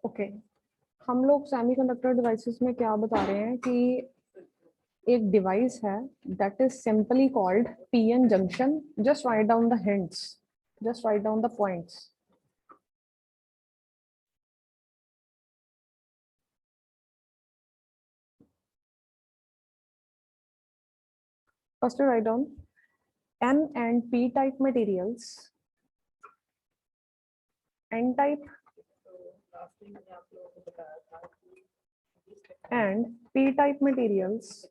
Okay हम लोग semiconductor devices में क्या बता रहे हैं कि एक डिवाइस है that is simply called PN junction. Just write down the hints, just write down the points. First to write down N and P type materials. N type and P type materials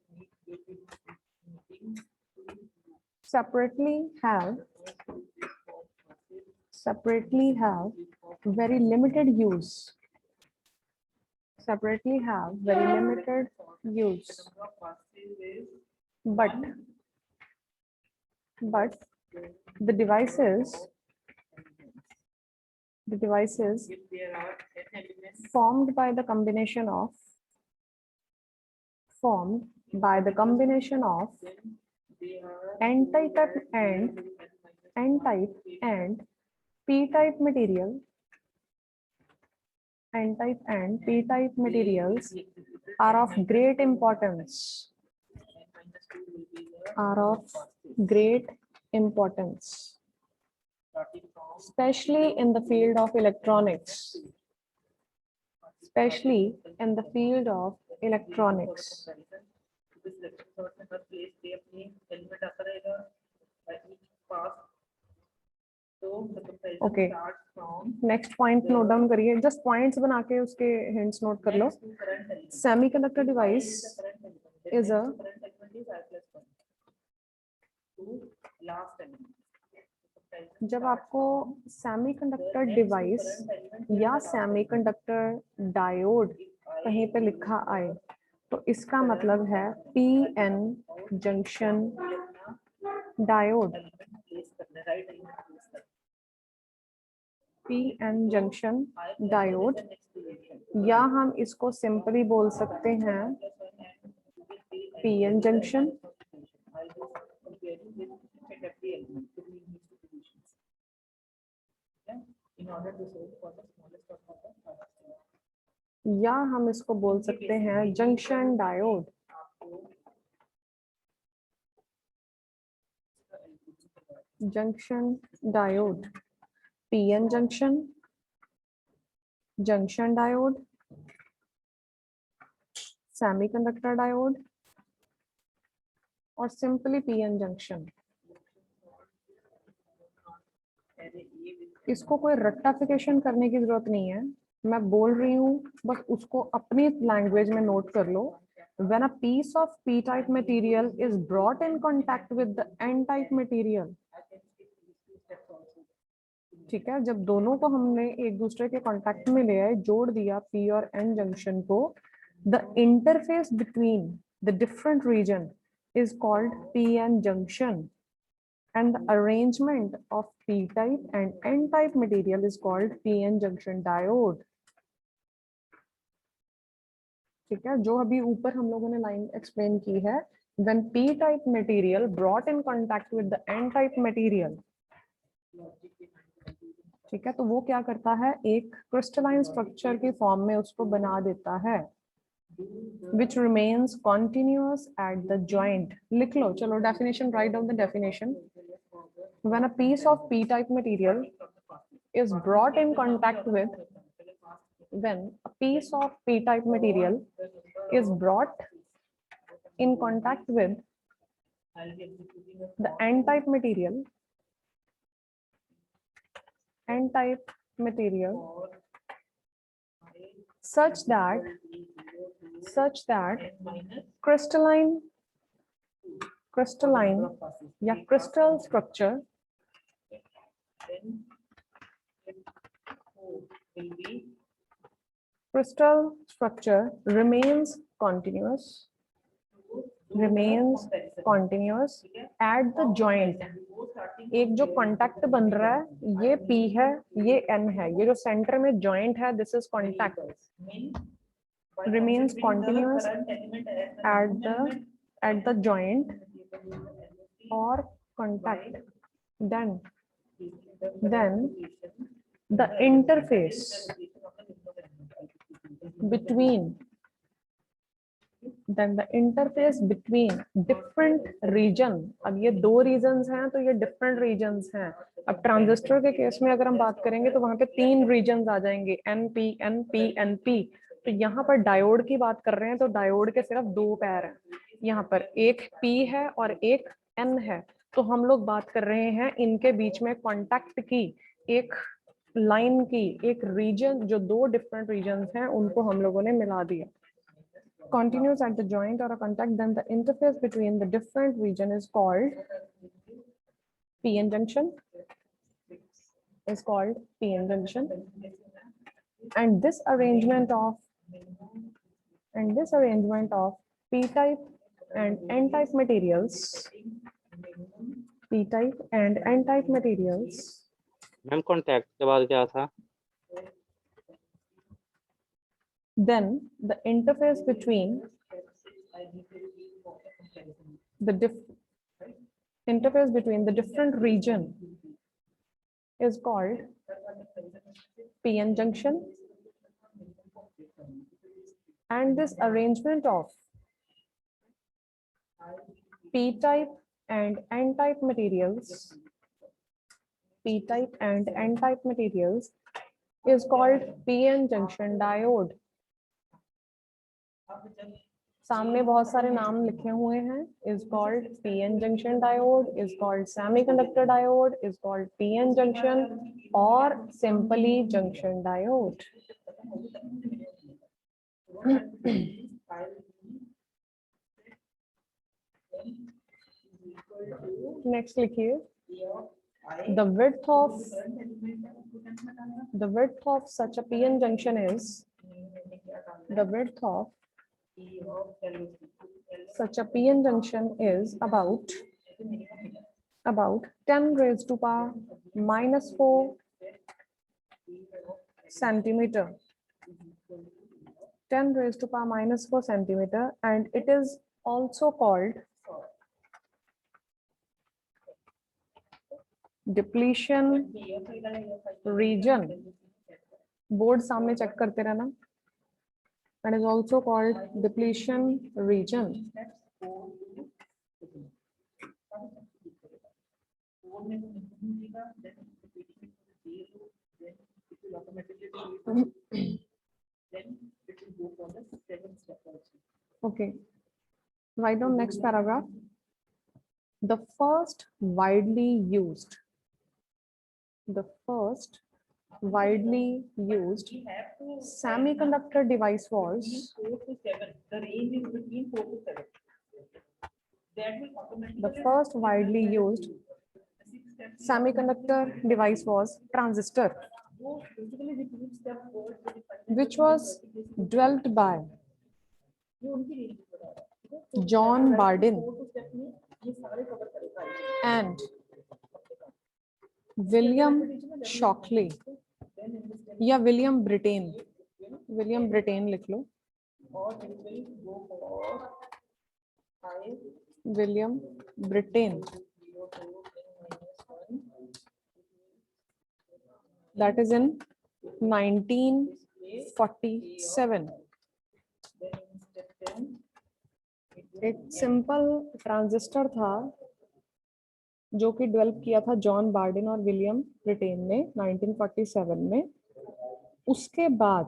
separately have very limited use. Separately have very limited use. But the devices formed by the combination of N-type and P-type material. N-type and P-type materials are of great importance. Especially in the field of electronics. Okay next point note down करिए. Just points बना के उसके hints note कर लो. Semiconductor device is a जब आपको semiconductor device या semiconductor diode कहीं पे लिखा आए तो इसका मतलब है PN junction diode. PN junction diode या हम इसको सिंपली बोल सकते हैं पीएन जंक्शन. या हम इसको बोल सकते हैं junction diode. Junction diode, PN junction, junction diode, semiconductor diode और सिंपली पीएन जंक्शन. इसको कोई रट्टाफिकेशन करने की जरूरत नहीं है. मैं बोल रही हूँ बस उसको अपनी लैंग्वेज में नोट कर लो. When a piece of p-type material is brought in contact with the n-type material, ठीक है, जब दोनों को हमने एक दूसरे के कांटेक्ट में ले आए, जोड़ दिया p और n जंक्शन को, the interface between the different region is called p-n junction and the arrangement of p-type and n-type material is called p-n junction diode. ठीक है, जो अभी ऊपर हम लोगों ने लाइन एक्सप्लेन की है, when p-type material brought in contact with the n-type material, ठीक है, तो वो क्या करता है, एक क्रिस्टलाइन स्ट्रक्चर के फॉर्म में उसको बना देता है, which remains continuous at the joint. लिख लो, चलो definition, write down the definition. When a piece of p-type material is brought in contact with, when a piece of p-type material is brought in contact with the n-type material, such that crystalline या crystal structure remains continuous at the joint. एक जो contact बन रहा है ये P है, ये N है, ये जो सेंटर में जॉइंट है, this is contact, remains continuous at the joint or contact. Then the interface between different region. अब ये दो रीजन्स हैं तो ये डिफरेंट रीजन्स हैं. अब ट्रांजिस्टर के केस में अगर हम बात करेंगे तो वहां पे 3 रीजन्स आ जाएंगे, NP NP NP. तो यहाँ पर डायोड की बात कर रहे हैं तो डायोड के सिर्फ 2 पैर हैं. यहाँ पर एक P है और एक N है. तो हम लोग बात कर रहे हैं इनके बीच में कांटेक्ट की, एक लाइन की, एक रीजन, जो 2 डिफरेंट रीजन्स हैं उनको हम लोगों ने मिला दिया. Continues at the joint or a contact, then the interface between the different region is called PN junction. And this arrangement of p-type and n-type materials, ma'am contact के बाद क्या था? then the interface between the different region is called PN junction. And this arrangement of p-type and n-type materials, is called PN junction diode. सामने बहुत सारे नाम लिखे हुए हैं. is called PN junction diode, is called semiconductor diode, is called PN junction or simply junction diode. Next लिखिए, the width of such a PN junction is, about 10 raised to power minus 4 centimeter. 10 raised to power minus 4 centimeter, and it is also called depletion region. Board सामने check करते रहना. And is also called depletion region. Okay, write down next paragraph. The first widely used semiconductor device was, the first widely used semiconductor device was transistor, which was developed by John Bardeen and William Shockley या William Brattain लिख लो. William Brattain, that is in 1947. एक simple transistor था जो कि develop किया था John Bardeen और विलियम ब्रिटेन ने 1947 में. उसके बाद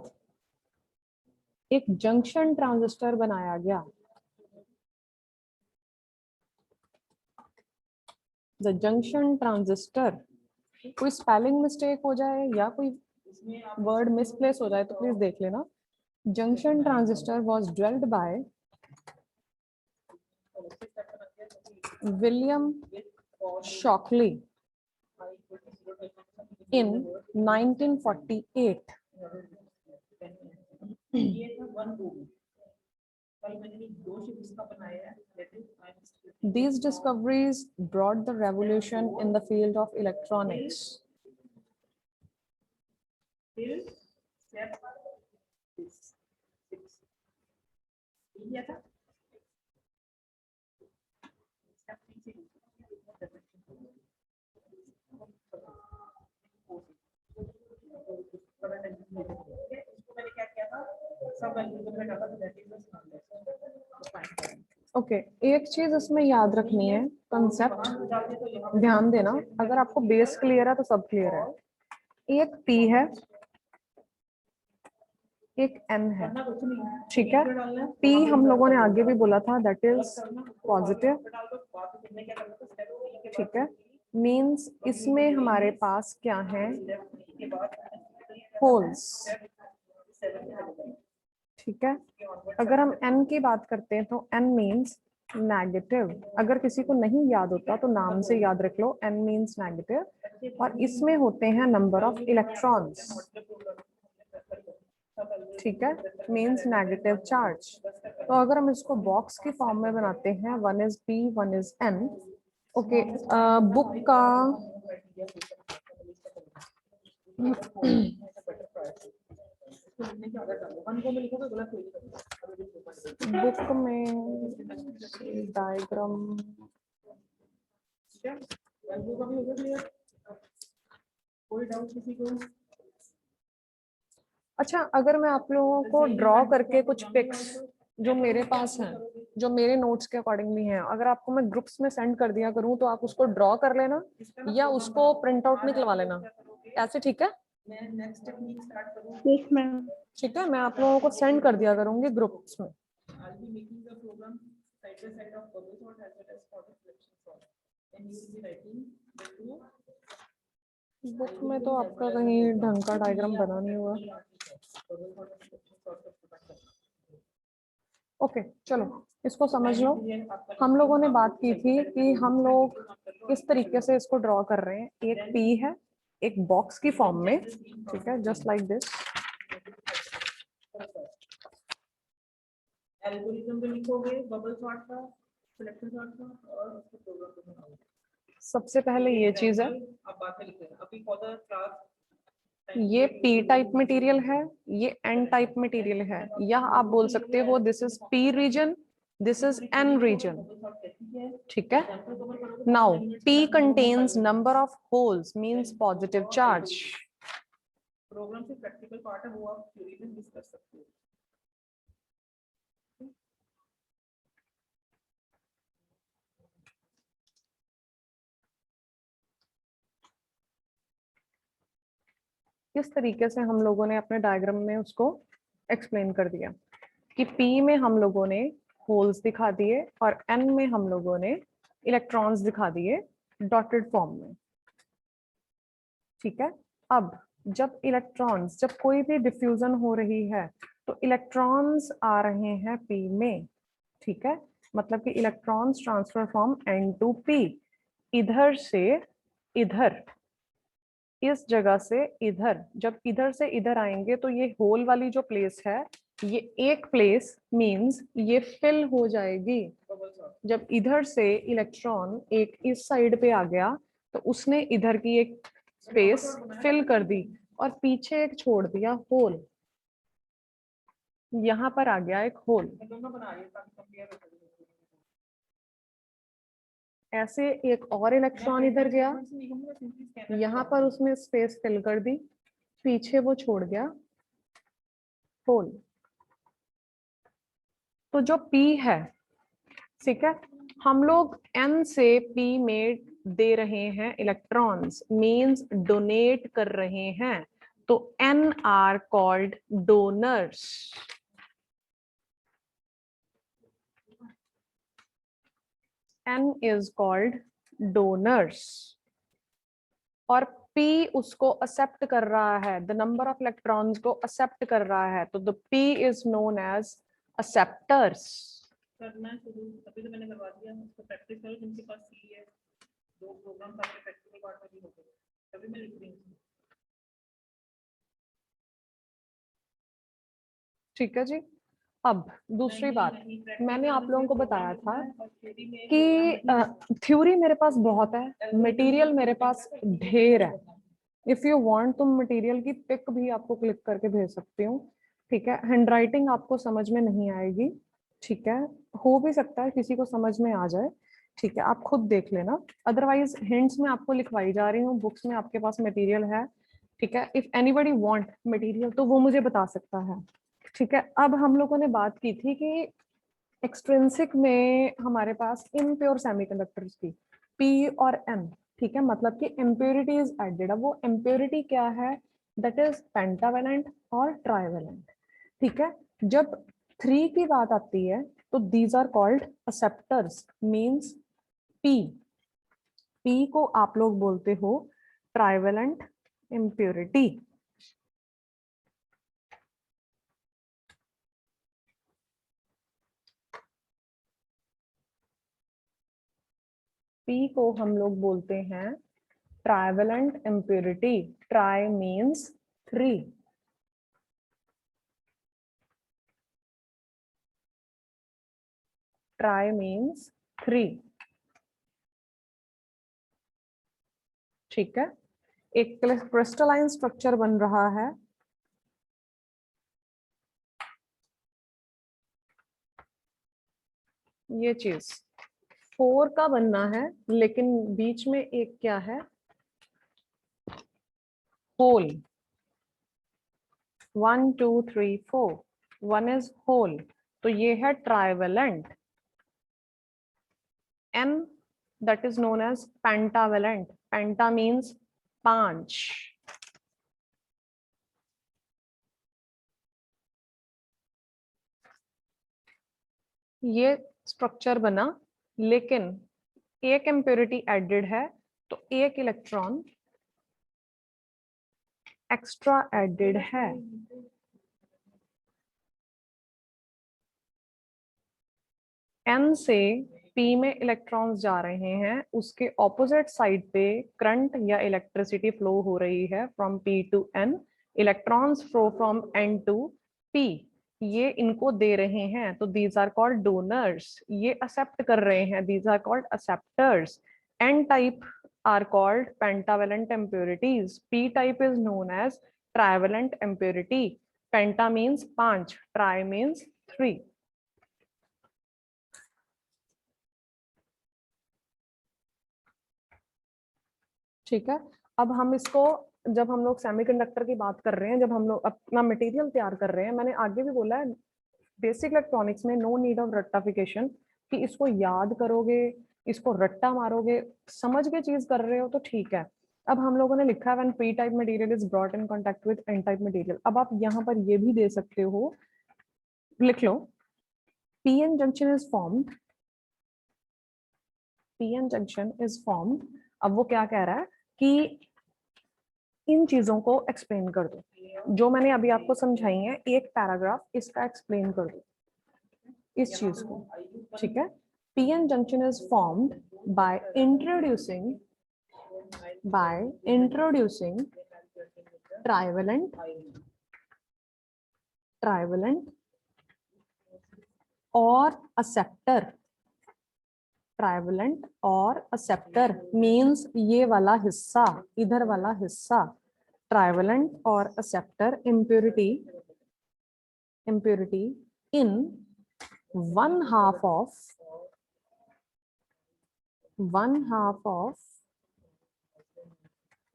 एक जंक्शन ट्रांजिस्टर बनाया गया. The junction transistor. कोई स्पेलिंग मिस्टेक हो जाए या कोई वर्ड मिसप्लेस हो जाए तो प्लीज देख लेना. Junction transistor was developed by William Shockley in 1948. These discoveries brought the revolution in the field of electronics. मैंने क्या किया था, सब एल्गोरिथम में डाला था, दैट इज द ओके एक चीज इसमें याद रखनी है, कंसेप्ट ध्यान देना, अगर आपको बेस क्लियर है तो सब क्लियर है। एक P है, एक N है, ठीक है। P हम लोगों ने आगे भी बोला था दैट इज पॉजिटिव, ठीक है। मीन्स इसमें हमारे पास क्या है, होल्स, ठीक है। अगर हम N की बात करते हैं तो N मीन्स नेगेटिव, अगर किसी को नहीं याद होता तो नाम से याद रख लो, N मीन्स नेगेटिव, और इसमें होते हैं नंबर ऑफ इलेक्ट्रॉन्स, ठीक है, मीन्स नेगेटिव चार्ज। तो अगर हम इसको बॉक्स की फॉर्म में बनाते हैं, one is P one is N, okay. Book का बुक में डायग्राम, कोई डाउट किसी को? अच्छा अगर मैं आप लोगों को ड्रॉ करके कुछ पिक्स जो मेरे पास हैं, जो मेरे नोट्स के अकॉर्डिंगली हैं, अगर आपको मैं ग्रुप्स में सेंड कर दिया करूं तो आप उसको ड्रॉ कर लेना या उसको प्रिंट आउट निकलवा लेना, ऐसे ठीक है? मैं नेक्स्ट टेक्निक स्टार्ट करूं? Yes ma'am. ठीक है, मैं आप लोगों को सेंड कर दिया करूंगी ग्रुप्स में। I'll be making the program side by side of bubble sort as well as for the selection sort. And you will be writing the two. Book में तो आपका कहीं ढंग का डायग्राम बना नहीं हुआ। ओके चलो इसको समझ लो। हम लोगों ने बात की थी कि हम लोग किस तरीके से इसको ड्रॉ कर रहे हैं। एक P है, एक बॉक्स की फॉर्म में, ठीक है, जस्ट लाइक दिस। एल्गोरिथम पे लिखोगे बबल सॉर्ट का, सिलेक्शन सॉर्ट का, और उसको प्रोग्राम पे बनाओगे। सबसे पहले ये चीज है, अब बात में लिखते हैं अभी फॉर द क्लास, ये P टाइप मटेरियल है, ये N टाइप मटेरियल है, या आप बोल सकते हो this is P region, this is N region, ठीक है। Now P contains number of holes means positive charge. Program से प्रैक्टिकल पार्ट है वो आप थ्योरी में मिस कर सकते हो। किस तरीके से हम लोगों ने अपने डायग्राम में उसको एक्सप्लेन कर दिया कि P में हम लोगों ने होल्स दिखा दिए और N में हम लोगों ने इलेक्ट्रॉन्स दिखा दिए डॉटेड फॉर्म में, ठीक है। अब जब इलेक्ट्रॉन्स, जब कोई भी डिफ्यूजन हो रही है तो इलेक्ट्रॉन्स आ रहे हैं P में, ठीक है। मतलब कि electrons transfer from N to P, इधर से इधर, इस जगह से इधर, जब इधर से इधर आएंगे तो ये होल वाली जो प्लेस है, ये एक प्लेस मींस ये फिल हो जाएगी। जब इधर से इलेक्ट्रॉन एक इस साइड पे आ गया तो उसने इधर की एक स्पेस फिल कर दी और पीछे एक छोड़ दिया होल, यहाँ पर आ गया एक होल। दोनों बना रही है ताकि कंपेयर हो सके। ऐसे एक और इलेक्ट्रॉन इधर गया, यहाँ पर उसने स्पेस फिल कर दी, पीछे वो छोड़ गया होल। तो जो P है, ठीक है, हम लोग N से P में दे रहे हैं इलेक्ट्रॉन्स, मींस डोनेट कर रहे हैं, तो N are called donors. N is called donors और P उसको एक्सेप्ट कर रहा है, द नंबर ऑफ इलेक्ट्रॉन्स को एक्सेप्ट कर रहा है, तो the P is known as acceptors। करना शुरू अभी तो मैंने करवा दिया, उसको प्रैक्टिस करो। जिनके पास सी है, दो प्रोग्राम आपके प्रैक्टिकल पार्ट में भी हो गए, तभी मैं लिख रही हूँ। ठीक है जी। अब दूसरी बात, मैंने आप लोगों को बताया था कि थ्योरी मेरे पास बहुत है, मटेरियल मेरे पास ढेर है। इफ यू वांट तुम मटेरियल की पिक भी आपको क्लिक करके भेज सकती हूँ, ठीक है। हैंडराइटिंग आपको समझ में नहीं आएगी, ठीक है, हो भी सकता है किसी को समझ में आ जाए, ठीक है, आप खुद देख लेना। अदरवाइज हिंट्स में आपको लिखवाई जा रही हूँ, बुक्स में आपके पास मटेरियल है, ठीक है, इफ एनीबडी वांट मटेरियल तो वो मुझे बता सकता है। ठीक है, अब हम लोगों ने बात की थी कि एक्सट्रिंसिक में हमारे पास इम्प्योर सेमीकंडक्टर्स की पी और एन, ठीक है, मतलब कि इम्प्योरिटीज एडेड। अब वो इम्प्योरिटी क्या है, दैट इज पेंटावेलेंट और ट्राइवेलेंट। ठीक है, जब 3 की बात आती है तो these are called acceptors, means P. P को आप लोग बोलते हो ट्राइवेलेंट इम्प्योरिटी। पी को हम लोग बोलते हैं trivalent impurity. Try means 3। Try means 3। ठीक है, एक क्रिस्टलाइन स्ट्रक्चर बन रहा है, ये चीज 4 का बनना है, लेकिन बीच में एक क्या है, होल। 1 2 3 4, 1 इज होल, तो ये है trivalent. N that is known as pentavalent. Penta means 5। ये स्ट्रक्चर बना, लेकिन एक इम्प्योरिटी एडेड है, तो एक इलेक्ट्रॉन एक्स्ट्रा एडेड है। एन से पी में इलेक्ट्रॉन्स जा रहे हैं, उसके ऑपोजिट साइड पे करंट या इलेक्ट्रिसिटी फ्लो हो रही है from P to N. Electrons flow from N to P, ये इनको दे रहे हैं, तो दीज आर कॉल्ड डोनर्स। ये एक्सेप्ट कर रहे हैं, these are called acceptors. N type are called pentavalent impurities। P type is known as trivalent impurity। Penta means 5, try means 3। ठीक है, अब हम इसको, जब हम लोग सेमीकंडक्टर की बात कर रहे हैं, जब हम लोग अपना मटेरियल तैयार कर रहे हैं, मैंने आगे भी बोला है बेसिक इलेक्ट्रॉनिक्स में नो नीड ऑफ रट्टाफिकेशन, कि इसको याद करोगे, इसको रट्टा मारोगे, समझ के चीज कर रहे हो तो ठीक है। अब हम लोगों ने लिखा है when P type material is brought in contact with N type material. अब आप यहाँ पर ये भी दे सकते हो, लिख लो P N junction is formed. P N junction is formed. अब वो क्या कह रहा है कि इन चीजों को एक्सप्लेन कर दो, जो मैंने अभी आपको समझाई है, एक पैराग्राफ इसका एक्सप्लेन कर दो इस चीज को। ठीक है, PN junction is formed by introducing trivalent और एक्सेप्टर। ट्राइवेलेंट और एक्सेप्टर मींस ये वाला हिस्सा, इधर वाला हिस्सा। ट्राइवेलेंट और acceptor impurity in one half of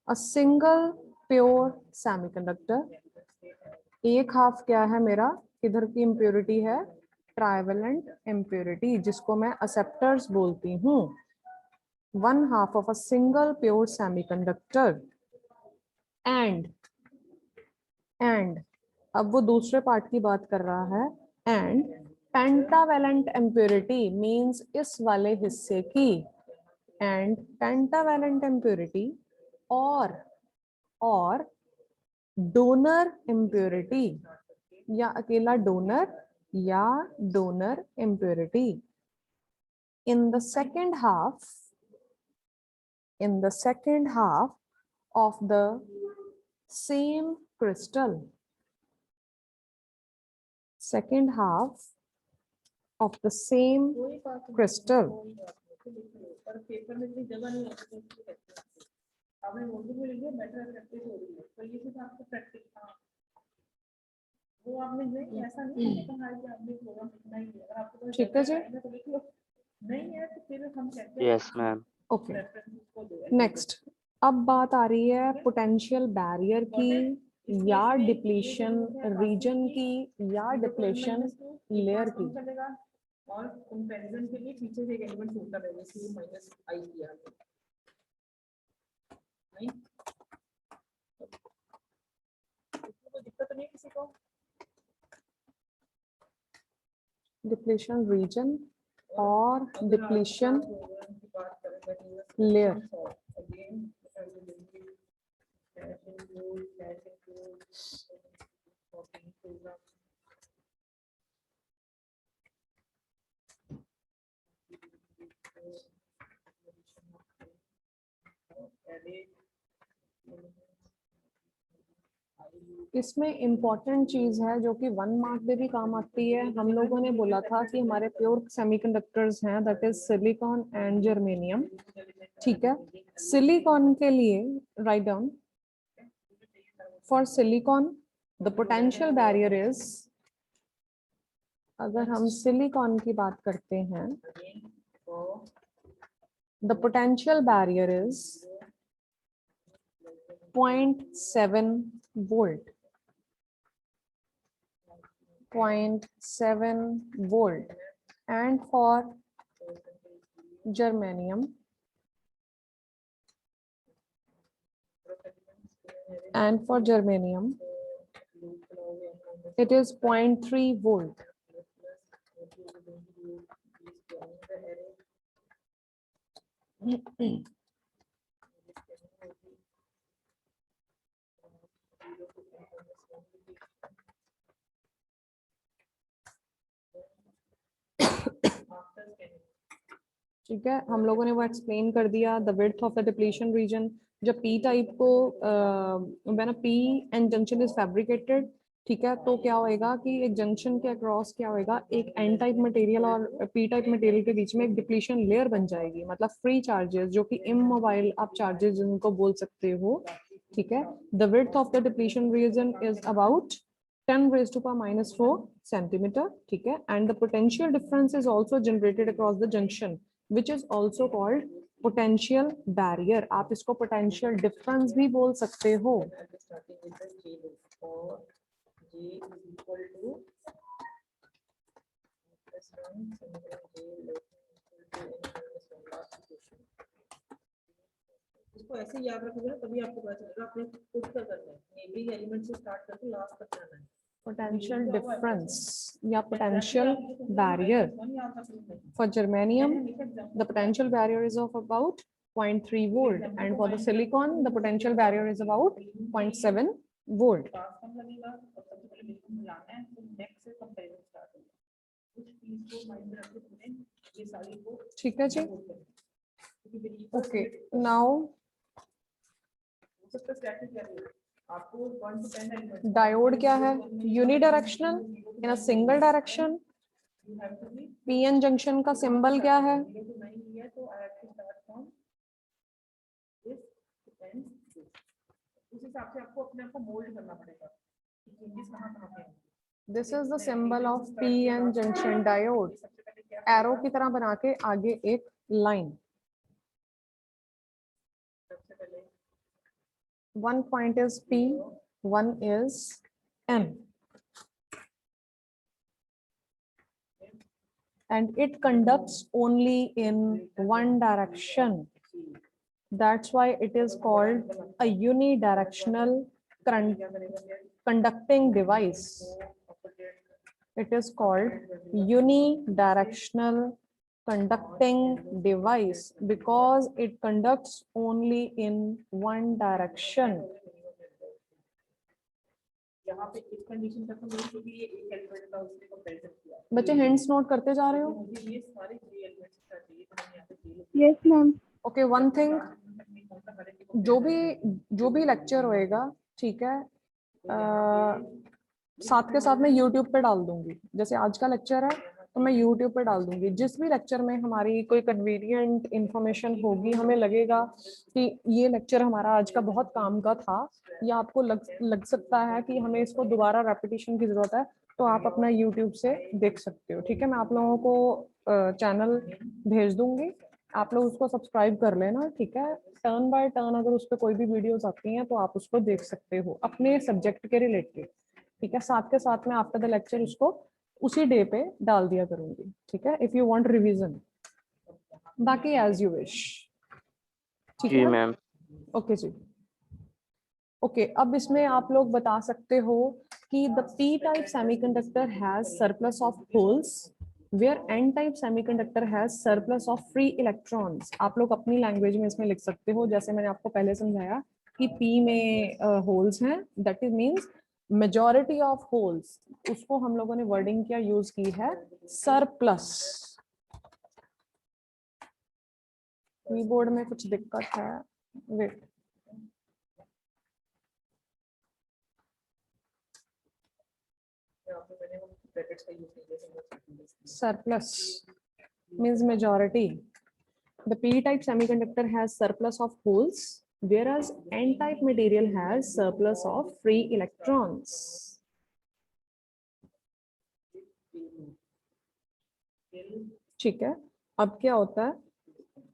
a single pure semiconductor। एक हाफ क्या है मेरा, इधर की impurity है ट्राइवेलेंट impurity, जिसको मैं एक्सेप्टर्स बोलती हूँ। 1/2 of a single pure semiconductor and अब वो दूसरे पार्ट की बात कर रहा है, एंड पेंटावेलेंट impurity मींस इस वाले हिस्से की, एंड पेंटावेलेंट impurity और डोनर impurity, या अकेला डोनर या donor impurity। in the second half of the same crystal, second half of the same crystal, पर पेपर में इतनी जगह नहीं होती है, आपने नोटबुक में लिख दिया बेटर प्रैक्टिस हो रही है, तो ये सिर्फ आपको प्रैक्टिस था, वो आपने नहीं, ऐसा नहीं है कहा कि आपने प्रोग्राम लिखना ही है, अगर आपको ठीक है जी, तो लिख लो, नहीं है तो फिर हम कहते हैं यस मैम। ओके। रेफरेंस को दो। नेक्स्ट, अब बात आ रही है पोटेंशियल बैरियर की या डिप्लीशन रीजन की या डिप्लीशन लेयर की। चलेगा और कंपैरिजन के लिए पीछे से एक एलिमेंट छोड़ता रहेगा, इसलिए माइनस आई किया नहीं, तो दिक्कत नहीं है किसी को। डिप्लीशन रीजन और डिप्लीशन लेयर। इसमें इम्पोर्टेंट चीज है जो कि 1 मार्क में भी काम आती है। हम लोगों ने बोला था कि हमारे प्योर सेमीकंडक्टर्स हैं, that is silicon and germanium. ठीक है, सिलिकॉन के लिए write down, for silicon the potential barrier is, अगर हम सिलिकॉन की बात करते हैं, the potential barrier is 0.7 volt, 0.7 volt, and for germanium it is 0.3 volt. ठीक है, हम लोगों ने वो एक्सप्लेन कर दिया। The width of the depletion region, जब पी टाइप को when a P N junction is fabricated, ठीक है, तो क्या होएगा कि एक जंक्शन के अक्रॉस क्या होएगा, एक एन टाइप मटेरियल और पी टाइप मटेरियल के बीच में एक डिप्लीशन लेयर बन जाएगी, मतलब फ्री चार्जेस जो कि इमोबाइल आप चार्जेस जिनको बोल सकते हो। ठीक है, the width of the depletion reason is about 10 raised to power -4 centimeter. ठीक है, and the potential difference is also generated across the junction, which is also called potential barrier. आप इसको potential difference भी बोल सकते हो। इसको ऐसे याद रखोगे ना, तभी आपको पता चलेगा आपने खुद का करना है, नेबरिंग एलिमेंट से स्टार्ट करके लास्ट तक जाना है। Potential difference या potential barrier for germanium, the potential barrier is of about 0.3 volt, and for the silicon the potential barrier is about 0.7 volt. ठीक है जी, ओके। नाउ डायोड क्या है, unidirectional in a single direction. PN junction का symbol क्या है, उस हिसाब से आपको अपने आप को मोल्ड करना पड़ेगा कि चेंजेस कहां कहां पे हैं। This is the symbol of PN junction diode, arrow की तरह बना के आगे एक line. One point is P, one is N, and it conducts only in one direction. That's why it is called a unidirectional conducting device. It is called unidirectional conducting device because it conducts only in one direction. बच्चे hints note करते जा रहे हो? Yes ma'am. Okay, one thing, जो भी lecture होएगा, ठीक है, साथ के साथ मैं YouTube पे डाल दूंगी। जैसे आज का लेक्चर है तो मैं YouTube पे डाल दूंगी। जिस भी लेक्चर में हमारी कोई कन्वीनियंट इंफॉर्मेशन होगी, हमें लगेगा कि ये लेक्चर हमारा आज का बहुत काम का था, या आपको लग सकता है कि हमें इसको दोबारा रेपिटेशन की जरूरत है, तो आप अपना YouTube से देख सकते हो। ठीक है, मैं आप लोगों को चैनल भेज दूंगी, आप लोग उसको सब्सक्राइब कर लेना, ठीक है। टर्न बाय टर्न अगर उस पर कोई भी वीडियोस आती हैं तो आप उसको देख सकते हो अपने सब्जेक्ट के रिलेटेड, ठीक है। साथ के साथ में आफ्टर द लेक्चर उसको उसी डे पे डाल दिया करूंगी, ठीक है, इफ यू वांट रिवीजन। बाकी एज यू विश, ठीक जी है। मैम। ओके जी। ओके, अब इसमें आप लोग बता सकते हो कि the P type semiconductor has surplus of holes where N type semiconductor has surplus of free electrons. आप लोग अपनी लैंग्वेज में इसमें लिख सकते हो, जैसे मैंने आपको पहले समझाया कि पी में होल्स हैं, that is means majority of holes, उसको हम लोगों ने वर्डिंग क्या यूज की है, सरप्लस। कीबोर्ड में कुछ दिक्कत है, wait. Surplus means majority. The p-type semiconductor has surplus of holes, whereas n-type material has surplus of free electrons. ठीक है, अब क्या होता है,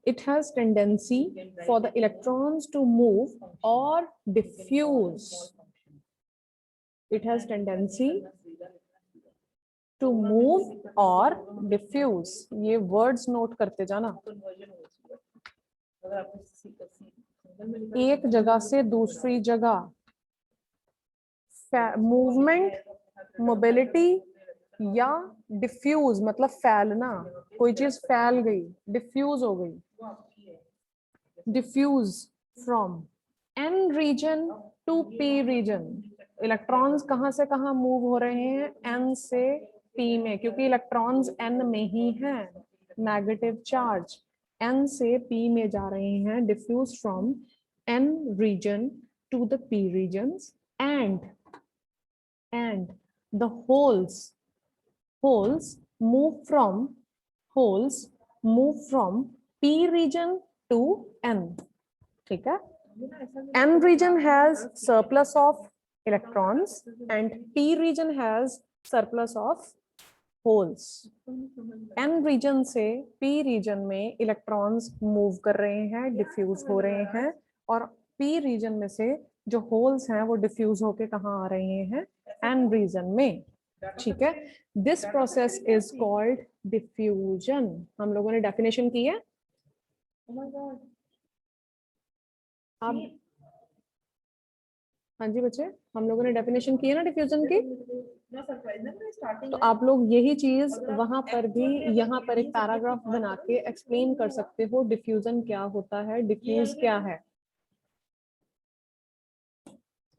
it has tendency for the electrons to move or diffuse. It has tendency to move or diffuse. ये words note करते जाना। एक जगह से दूसरी जगह, मूवमेंट, मोबिलिटी या डिफ्यूज मतलब फैलना, कोई चीज फैल गई, डिफ्यूज हो गई। Diffuse from N region to P region. Electrons कहां से कहां मूव हो रहे हैं, एन से पी में, क्योंकि इलेक्ट्रॉन्स एन में ही हैं, नेगेटिव चार्ज एन से पी में जा रहे हैं। Diffuse from N region to the P regions and the holes move from p region to n, ठीक है। n region has surplus of electrons and p region has surplus of holes. n region से p region में electrons move कर रहे हैं, diffuse हो रहे हैं, और p region में से जो होल्स हैं वो डिफ्यूज होके कहाँ आ रहे हैं, n region में, ठीक है। This process is called diffusion. हम लोगों ने डेफिनेशन की है। अब हाँ जी बच्चे, हम लोगों ने डेफिनेशन की है ना डिफ्यूजन की। तो आप लोग यही चीज वहां पर भी, यहाँ पर एक पैराग्राफ बना के एक्सप्लेन कर सकते हो, डिफ्यूजन क्या होता है, डिफ्यूज क्या है।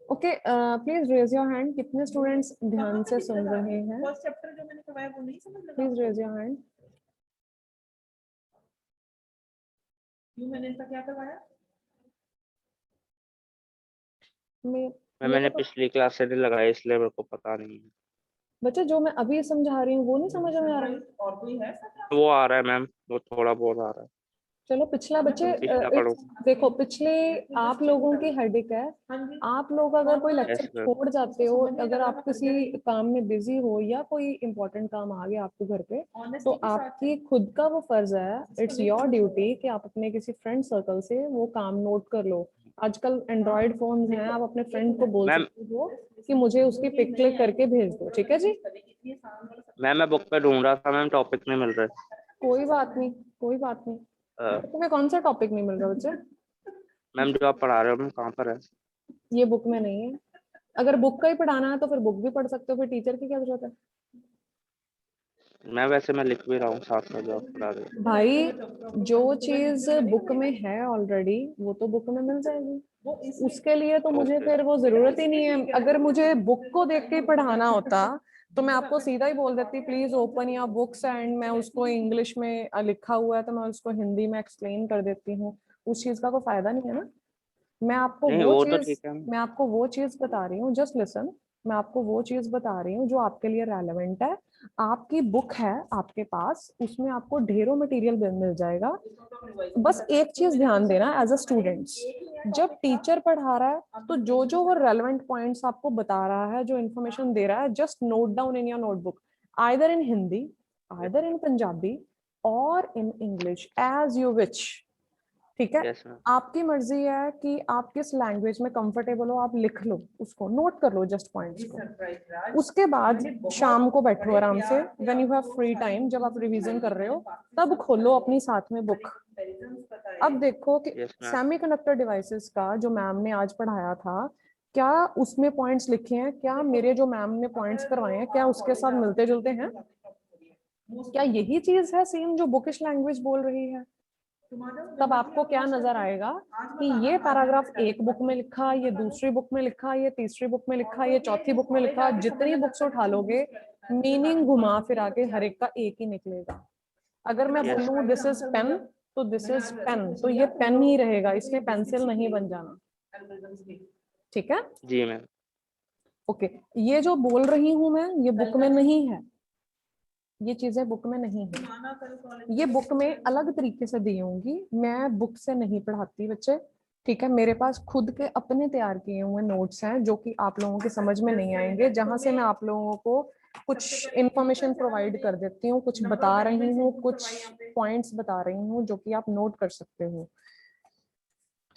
Okay, please raise your hand, कितने स्टूडेंट्स ध्यान से सुन रहे हैं, फर्स्ट चैप्टर जो मैंने करवाया वो नहीं समझ लगा, प्लीज रेज योर हैंड। क्यों मैंने ऐसा क्या करवाया? मैंने पिछली क्लास से नहीं लगाई इसलिए मेरे को पता नहीं है। बच्चे जो मैं अभी समझा रही हूँ वो नहीं समझ में आ रहा है। और कोई है ऐसा? वो आ रहा है मैम, वो थोड़ा बहुत आ रहा है। चलो पिछला बच्चे, पिछला पढ़ो। देखो पिछले आप लोगों की हेडेक है, आप लोग अगर कोई लेक्चर Yes, ma'am. छोड़ जाते हो, अगर आप किसी काम में बिजी हो या कोई इंपॉर्टेंट काम आ गया आपको घर पे, तो आपकी खुद का वो फर्ज है, इट्स योर ड्यूटी कि आप अपने किसी फ्रेंड सर्कल से वो काम नोट कर लो। आजकल एंड्रॉइड फोन हैं, आप अपने फ्रेंड को बोल मैम सकते हो कि मुझे उसकी पिक क्लिक करके भेज दो, ठीक है जी। मैम मैं बुक पे ढूंढ रहा था मैम, टॉपिक नहीं मिल रहा कोई बात नहीं, कोई बात नहीं। है। तुम्हें कौन सा टॉपिक नहीं मिल रहा बच्चे? मैम जो आप पढ़ा रहे हो मैम कहाँ पर है? ये बुक में नहीं है। अगर बुक का ही पढ़ाना है तो फिर बुक भी पढ़ सकते हो, फिर टीचर की क्या जरूरत है? मैं वैसे मैं लिख भी रहा हूँ साथ में जो आप पढ़ा रहे हो। भाई जो चीज बुक में है ऑलरेडी वो तो बुक में मिल जाएगी, उसके लिए तो मुझे फिर वो जरूरत ही नहीं है। अगर मुझे बुक को देख के ही पढ़ाना होता तो मैं आपको सीधा ही बोल देती please open your books, and मैं उसको इंग्लिश में लिखा हुआ है तो मैं उसको हिंदी में एक्सप्लेन कर देती हूँ। उस चीज का कोई फायदा नहीं है ना। नहीं वो तो ठीक है। मैं आपको वो चीज बता रही हूँ, जस्ट लिसन। मैं आपको वो चीज बता रही हूँ जो आपके लिए रेलेवेंट है। आपकी बुक है आपके पास, उसमें आपको ढेरों मटेरियल मिल जाएगा। बस एक चीज ध्यान देना एज अ स्टूडेंट्स, जब टीचर पढ़ा रहा है तो जो जो वो रेलेवेंट पॉइंट्स आपको बता रहा है, जो इन्फॉर्मेशन दे रहा है, just note down in your notebook, either in Hindi, either in Punjabi और in English as you wish. ठीक है, यस मैम। आपकी मर्जी है कि आप किस लैंग्वेज में कंफर्टेबल हो, आप लिख लो, उसको नोट कर लो जस्ट पॉइंट्स जी को। सरप्राइज राज, उसके बाद मैंने बहुत शाम को बैठो बड़े आराम से, प्यार से व्हेन यू हैव आपको फ्री सारी टाइम, जब आप चीजें रिवीजन कर रहे हो बाकी तब सब खोलो बताई, अपनी साथ में बुक। सारे comparisons बताए। अब देखो कि यस मैम। सेमीकंडक्टर डिवाइसेस का जो मैम ने आज पढ़ाया था, क्या उसमें पॉइंट्स लिखे हैं, क्या मेरे जो मैम ने पॉइंट्स करवाए हैं क्या उसके साथ मिलते जुलते हैं? क्या यही चीज है सेम जो बुकिश लैंग्वेज बोल रही है? तब आपको क्या नजर आएगा कि ये पैराग्राफ एक बुक में लिखा, ये दूसरी बुक में लिखा, ये तीसरी बुक में लिखा, ये चौथी बुक में लिखा, जितनी बुक्स उठा लोगे मीनिंग घुमा फिरा के हर एक का एक ही निकलेगा। अगर मैं Yes. बोलूं दिस इज पेन तो दिस इज पेन, तो ये पेन ही रहेगा, इसमें पेंसिल नहीं बन जाना। ठीक है, जी मैम। ओके। ये जो बोल रही हूं मैं, ये बुक में नहीं है, ये चीजें बुक में नहीं है, ये बुक में अलग तरीके से दी होंगी। मैं बुक से नहीं पढ़ाती बच्चे, ठीक है। मेरे पास खुद के अपने तैयार किए हुए नोट्स हैं जो कि आप लोगों के समझ में नहीं आएंगे, जहां से मैं आप लोगों को कुछ इंफॉर्मेशन प्रोवाइड कर देती हूँ, कुछ बता रही हूँ, कुछ पॉइंट्स बता रही हूँ जो कि आप नोट कर सकते हो।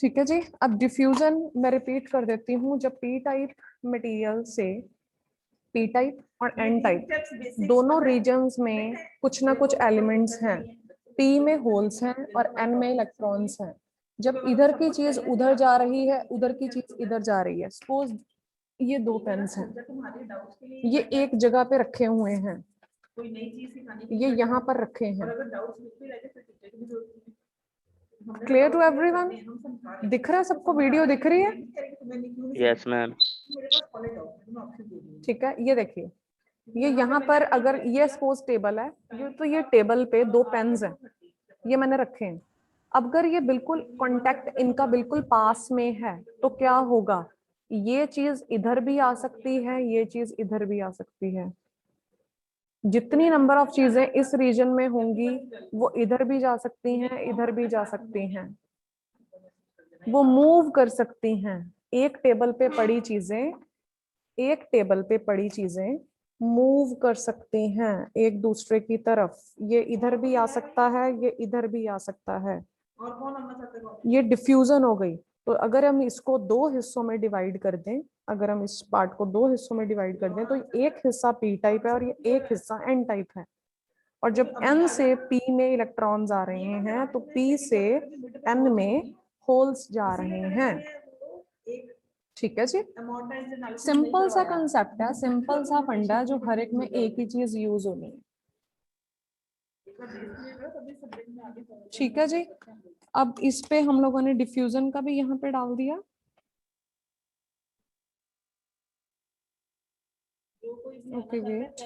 ठीक है जी। अब डिफ्यूजन मैं रिपीट कर देती हूँ। जब पी टाइप मटेरियल से, पी टाइप और एन टाइप दोनों रीजन्स में कुछ ना कुछ एलिमेंट्स हैं। पी में होल्स हैं और एन में इलेक्ट्रॉन्स हैं। जब इधर की चीज उधर जा रही है, उधर की चीज इधर जा रही है, सपोज ये दो पेन्स हैं, ये एक जगह पे रखे हुए हैं, ये यहाँ पर रखे हैं। Clear to everyone? दिख रहा है सबको? वीडियो दिख रही है? Yes ma'am. ठीक है, ये देखिए, ये यहाँ पर अगर ये सपोज टेबल है, ये तो ये टेबल पे दो पेन्स हैं, ये मैंने रखे हैं। अगर ये बिल्कुल कांटेक्ट इनका बिल्कुल पास में है तो क्या होगा? ये चीज इधर भी आ सकती है, ये चीज इधर भी आ सकती है। जितनी नंबर ऑफ चीजें इस रीजन में होंगी वो इधर भी जा सकती हैं, इधर भी जा सकती हैं, वो मूव कर सकती हैं। एक टेबल पे पड़ी चीजें, एक टेबल पे पड़ी चीजें मूव कर सकती हैं एक दूसरे की तरफ। ये इधर भी आ सकता है, ये इधर भी आ सकता है। ये डिफ्यूजन हो गई। तो अगर हम इसको दो हिस्सों में डिवाइड कर दें, अगर हम इस पार्ट को दो हिस्सों में डिवाइड कर दें, तो एक हिस्सा पी टाइप है और ये एक हिस्सा एन टाइप है। और जब एन से पी में इलेक्ट्रॉन्स आ रहे हैं तो पी से एन में होल्स जा रहे हैं। ठीक है जी, सिंपल सा कंसेप्ट है, सिंपल सा फंडा है, जो हर एक में एक ही चीज यूज होनी है। ठीक है जी। अब इस पे हम लोगों ने डिफ्यूजन का भी यहाँ पे डाल दिया। ओके वेट,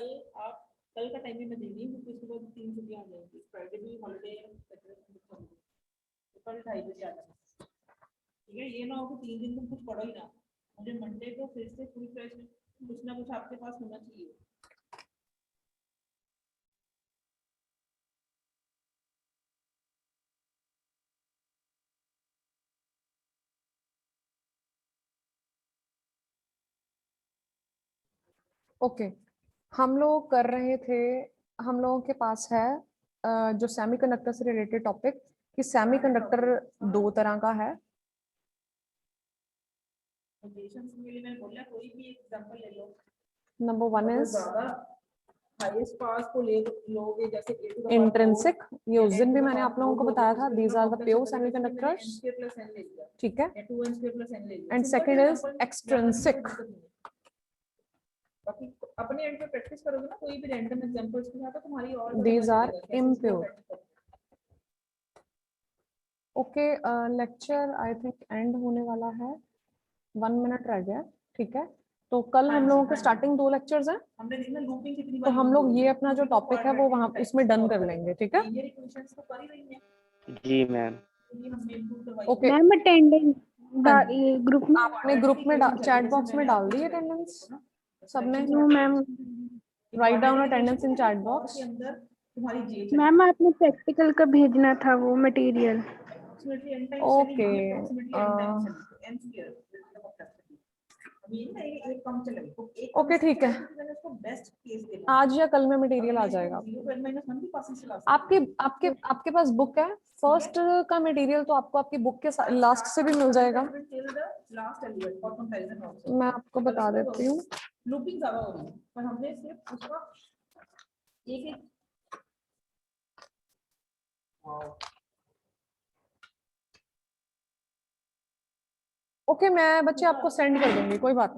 कल का टाइम में दे दी क्योंकि उसके बाद 3 छुट्टियां आ जाएंगी, फ्राइडे भी हॉलिडे है, सैटरडे तो कल 2:30 बजे आ जाना। ठीक है, ये ना हो कि 3 दिन तुम कुछ पढ़ो ही ना, मुझे मंडे को फिर से फुल फ्रेश कुछ ना कुछ आपके पास होना चाहिए। ओके हम लोग कर रहे थे, हम लोगों के पास है जो सेमीकंडक्टर से रिलेटेड टॉपिक, कि सेमीकंडक्टर दो तरह का है। मैंने बोला कोई भी एग्जांपल ले लो। नंबर वन इज हाईएस्ट पास को ले लोगे, जैसे इंट्रिंसिक, ये उस दिन भी मैंने आप लोगों को बताया था, these are the pure semiconductors. ठीक है, एंड सेकंड इज एक्सट्रिंसिक। बाकी अपने एंड पे प्रैक्टिस करोगे ना कोई भी रैंडम एग्जांपल्स के साथ, तो तुम्हारी और These are impure. Okay, lecture I think and होने वाला है, 1 मिनट रह गया। ठीक है, तो कल हम लोगों के स्टार्टिंग 2 लेक्चर्स हैं, हमने देखना लूपिंग कितनी तो हम लोग ये अपना जो टॉपिक है वो वहां उसमें डन कर लेंगे। ठीक है, ये इक्वेशंस तो कर ही रही है, जी मैम। ये हमने इंप्रूव करवाई। ओके मैम अटेंडेंस ग्रुप में आपने ग्रुप में चैट बॉक्स में डाल दी अटेंडेंस सबने? No ma'am. Write down attendance in chat box. के अंदर तुम्हारी जे मैम आपने प्रैक्टिकल का भेजना था वो मटेरियल। ओके, एक कम चलेगी तो एक Okay, ठीक है। मैंने उसको बेस्ट केस दे आज या कल में मटेरियल आ जाएगा। आपके पास बुक है, फर्स्ट का मटेरियल तो आपको आपकी बुक के लास्ट से भी मिल जाएगा। मैं आपको बता देती हूँ। लूपिंग ज्यादा हो रही है पर हमने सिर्फ उसका एक एक ओके, मैं बच्चे आपको सेंड कर दूंगी, कोई बात नहीं।